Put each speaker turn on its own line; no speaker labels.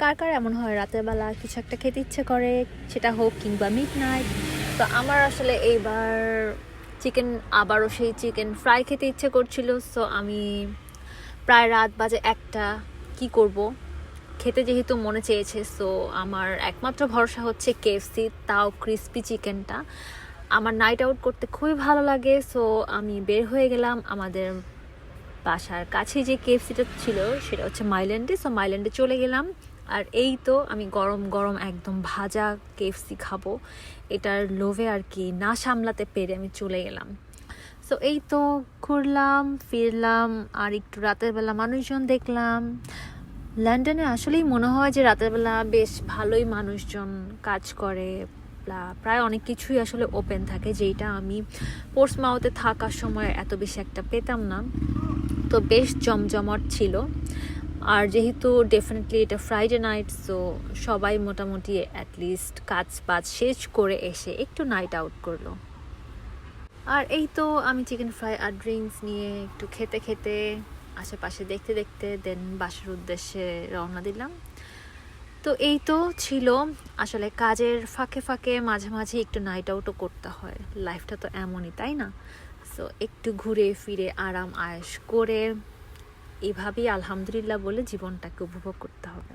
কার কার এমন হয় রাতের বেলা কিছু একটা খেতে ইচ্ছে করে, সেটা হোক কিংবা মিড নাইট। তো আমার আসলে এইবার আবারও সেই চিকেন ফ্রাই খেতে ইচ্ছে করছিল। সো আমি প্রায় রাত বাজে একটা, কি করব, খেতে যেহেতু মনে চেয়েছে, সো আমার একমাত্র ভরসা হচ্ছে কেএফসি, তাও ক্রিস্পি চিকেনটা। আমার নাইট আউট করতে খুবই ভালো লাগে, সো আমি বের হয়ে গেলাম। আমাদের বাসার কাছে যে কেএফসিটা ছিল সেটা হচ্ছে মাইল্যান্ডে, সো মাইল্যান্ডে চলে গেলাম। আর এই তো আমি গরম গরম একদম ভাজা কেএফসি খাবো, এটার লোভে আর কি না সামলাতে পেরে আমি চলে গেলাম। সো এই তো ঘুরলাম ফিরলাম, আর একটু রাতের বেলা মানুষজন দেখলাম। লন্ডনে আসলেই মনে হয় যে রাতের বেলা বেশ ভালোই মানুষজন কাজ করে, প্রায় অনেক কিছুই আসলে ওপেন থাকে, যেটা আমি পোর্টসমাউথে থাকার সময় এত বেশি একটা পেতাম না। তো বেশ জমজমাট ছিল। আর যেহেতু ডেফিনেটলি এটা ফ্রাইডে নাইট, সো সবাই মোটামুটি অ্যাটলিস্ট কাজ বাজ শেষ করে এসে একটু নাইট আউট করলো। আর এই তো আমি চিকেন ফ্রাই আর ড্রিঙ্কস নিয়ে একটু খেতে খেতে আশেপাশে দেখতে দেখতে দেন বাসার উদ্দেশ্যে রওনা দিলাম। তো এই তো ছিল, আসলে কাজের ফাঁকে ফাঁকে মাঝে মাঝে একটু নাইট আউটও করতে হয়, লাইফটা তো এমনই, তাই না? সো একটু ঘুরে ফিরে আরাম আয়েশ করে এভাবেই আলহামদুলিল্লাহ বলে জীবনটাকে উপভোগ করতে হবে।